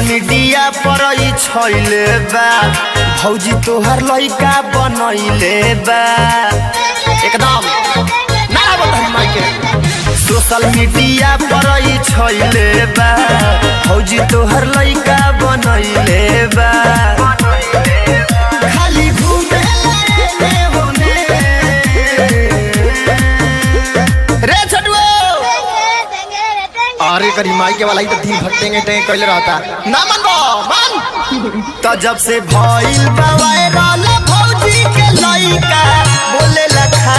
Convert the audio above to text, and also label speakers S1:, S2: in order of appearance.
S1: media पर छैले बा भौजी तोहर लइका बनैले बा एकदम ना बता माई के सोशल मीडिया पर छैले बा भौजी तोहर लइका बनैले बा खाली घूमे ले होने रे छटुओ अरे करी माई के वाला ही तो दिन भर टेंगे टेंगे कैले रहता ना मनबो मन तो जब से भइल बा वायरल भौजी के लइका बोले लखा